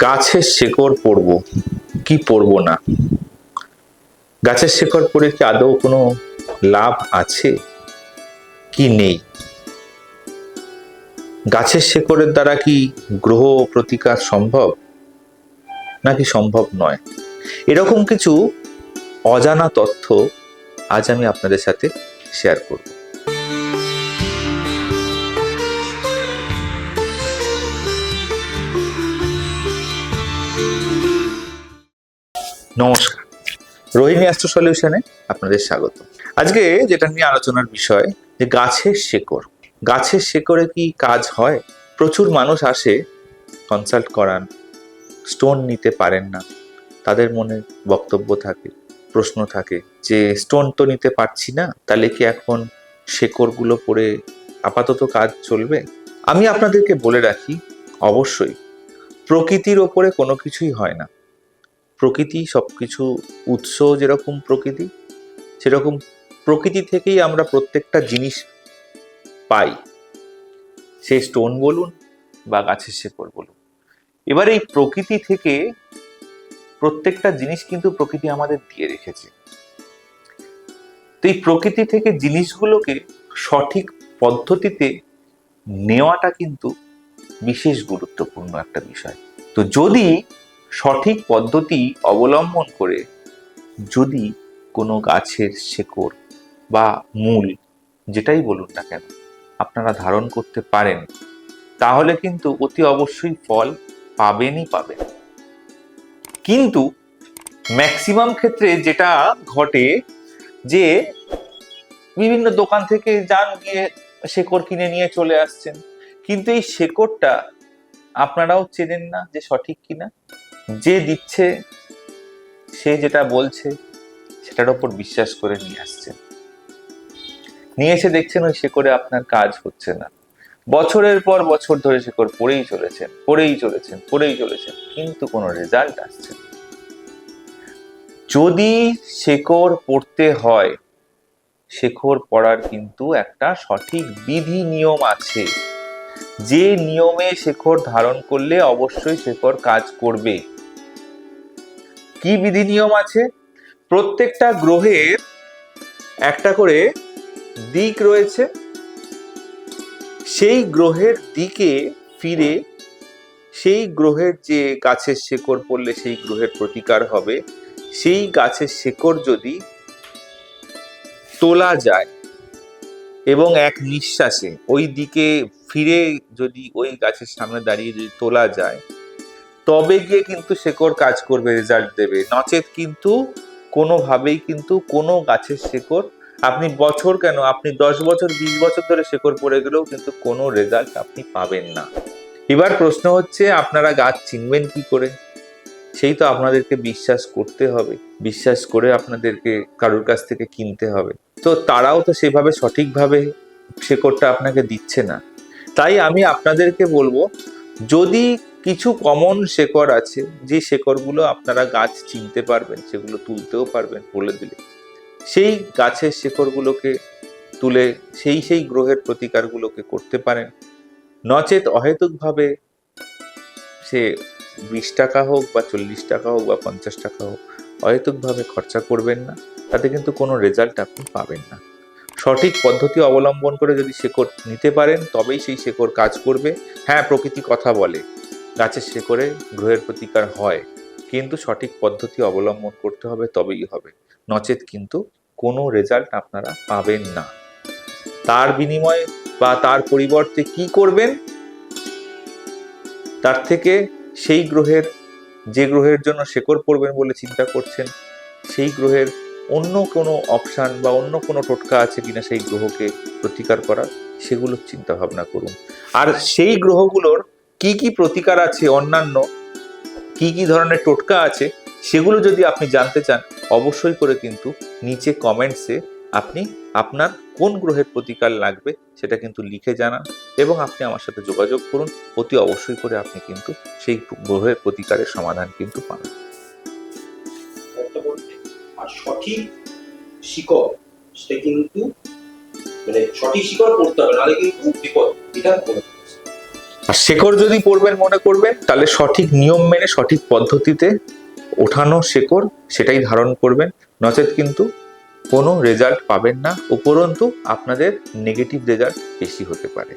গাছের শেকড় পড়বো কি পড়বো না, গাছের শেকড় পড়ে কি আদৌ কোনো লাভ আছে কি নেই, গাছের শেকড়ের দ্বারা কি গ্রহ প্রতিকার সম্ভব নাকি সম্ভব নয়, এরকম কিছু অজানা তথ্য আজ আমি আপনাদের সাথে শেয়ার করব। নমস্কার, রোহিণী অ্যাস্ট্রো সলিউশনে আপনাদের স্বাগত। আজকে যেটা নিয়ে আলোচনার বিষয় যে গাছের শেকড়, গাছের শেকড়ে কি কাজ হয়? প্রচুর মানুষ আসে কনসাল্ট করান, স্টোন নিতে পারেন না, তাদের মনে বক্তব্য থাকে, প্রশ্ন থাকে যে স্টোন তো নিতে পারছি না, তাহলে কি এখন শেকড়গুলো পড়ে আপাতত কাজ চলবে? আমি আপনাদেরকে বলে রাখি, অবশ্যই প্রকৃতির ওপরে কোনো কিছুই হয় না। প্রকৃতি সবকিছু উৎস, যেরকম প্রকৃতি সেরকম প্রকৃতি থেকেই আমরা প্রত্যেকটা জিনিস পাই, সে স্টোন বলুন বা গাছের শেকড় বলুন। এবার এই প্রকৃতি থেকে প্রত্যেকটা জিনিস কিন্তু প্রকৃতি আমাদের দিয়ে রেখেছে। তো এই প্রকৃতি থেকে জিনিসগুলোকে সঠিক পদ্ধতিতে নেওয়াটা কিন্তু বিশেষ গুরুত্বপূর্ণ একটা বিষয়। তো যদি সঠিক পদ্ধতি অবলম্বন করে যদি কোনো গাছের শেকড় বা মূল, যেটাই বলুন না কেন, আপনারা ধারণ করতে পারেন, তাহলে কিন্তু অতি অবশ্যই ফল পাবেনই পাবেন। কিন্তু ম্যাক্সিমাম ক্ষেত্রে যেটা ঘটে যে বিভিন্ন দোকান থেকে যান, গিয়ে শেকড় কিনে নিয়ে চলে আসছেন, কিন্তু এই শেকড়টা আপনারাও চেনেন না যে সঠিক কিনা। যে দিচ্ছে সে যেটা বলছে সেটার উপর বিশ্বাস করে নিয়ে আসছেন, নিয়ে এসে দেখছেন ওই শেকড়ে আপনার কাজ হচ্ছে না। বছরের পর বছর ধরে শেকড় পড়েই চলেছেন, কিন্তু কোনো রেজাল্ট আসছে না। যদি শেকড় পড়তে হয়, শেকড় পড়ার কিন্তু একটা সঠিক বিধি নিয়ম আছে, যে নিয়মে শেকড় ধারণ করলে অবশ্যই শেকড় কাজ করবে। কি বিধি নিয়ম আছে? প্রত্যেকটা গ্রহের একটা করে দিক রয়েছে, সেই গ্রহের দিকে ফিরে সেই গ্রহের যে গাছের শেকড় পড়লে সেই গ্রহের প্রতিকার হবে, সেই গাছের শেকড় যদি তোলা যায় এবং এক নিঃশ্বাসে ওই দিকে ফিরে যদি ওই গাছের সামনে দাঁড়িয়ে যদি তোলা যায়, তবে গিয়ে কিন্তু শেকড় কাজ করবে, রেজাল্ট দেবে। নচেত কিন্তু কোনোভাবেই কিন্তু কোনো গাছের শেকড়, আপনি বছর কেন, আপনি 10 বছর 20 বছর ধরে শেকড় পড়ে গেলেও কিন্তু কোনো রেজাল্ট আপনি পাবেন না। এবার প্রশ্ন হচ্ছে, আপনারা গাছ চিনবেন কি করে? সেই তো আপনাদেরকে বিশ্বাস করতে হবে, বিশ্বাস করে আপনাদেরকে কারোর কাছ থেকে কিনতে হবে। তো তারাও তো সেভাবে সঠিকভাবে শেকড়টা আপনাকে দিচ্ছে না। তাই আমি আপনাদেরকে বলবো, যদি কিছু কমন শেকড় আছে, যে শেকড়গুলো আপনারা গাছ চিনতে পারবেন, সেগুলো তুলতেও পারবেন বলে দিলে, সেই গাছের শেকড়গুলোকে তুলে সেই গ্রহের প্রতিকারগুলোকে করতে পারেন। নচেত অহেতুকভাবে সে 20 টাকা হোক বা 40 টাকা হোক বা 50 টাকা হোক, অহেতুকভাবে খরচা করবেন না, তাতে কিন্তু কোনো রেজাল্ট আপনি পাবেন না। সঠিক পদ্ধতি অবলম্বন করে যদি শেকড় নিতে পারেন, তবেই সেই শেকড় কাজ করবে। হ্যাঁ, প্রকৃতি কথা বলে, গাছের শেকড়ে গ্রহের প্রতিকার হয়, কিন্তু সঠিক পদ্ধতি অবলম্বন করতে হবে, তবেই হবে। নচেত কিন্তু কোনো রেজাল্ট আপনারা পাবেন না। তার বিনিময়ে বা তার পরিবর্তে কি করবেন? তার থেকে সেই গ্রহের, যে গ্রহের জন্য শেকড় পড়বেন বলে চিন্তা করছেন, সেই গ্রহের অন্য কোনো অপশান বা অন্য কোনো টোটকা আছে কিনা সেই গ্রহকে প্রতিকার করার, সেগুলোর চিন্তা ভাবনা করুন। আর সেই গ্রহগুলোর কি কি প্রতিকার আছে, অন্যান্য কি কি ধরনের টোটকা আছে, সেগুলো যদি আপনি জানতে চান, অবশ্যই করে কিন্তু নিচে কমেন্টসে আপনি আপনার কোন গ্রহের প্রতিকার লাগবে সেটা কিন্তু লিখে জানান, এবং আপনি আমার সাথে যোগাযোগ করুন। অতি অবশ্যই করে আপনি কিন্তু সেই গ্রহের প্রতিকারের সমাধান কিন্তু পাবেন। আর সঠিক শিকড়, সেটা কিন্তু মানে সঠিক শিকড় করতে হবে, নাহলে কিন্তু বিপদ, এটা বলে। আর শেকড় যদি পড়বেন মনে করবেন, তাহলে সঠিক নিয়ম মেনে সঠিক পদ্ধতিতে ওঠানো শেকড় সেটাই ধারণ করবেন, নচেত কিন্তু কোনো রেজাল্ট পাবেন না, উপরন্তু আপনাদের নেগেটিভ রেজাল্ট বেশি হতে পারে।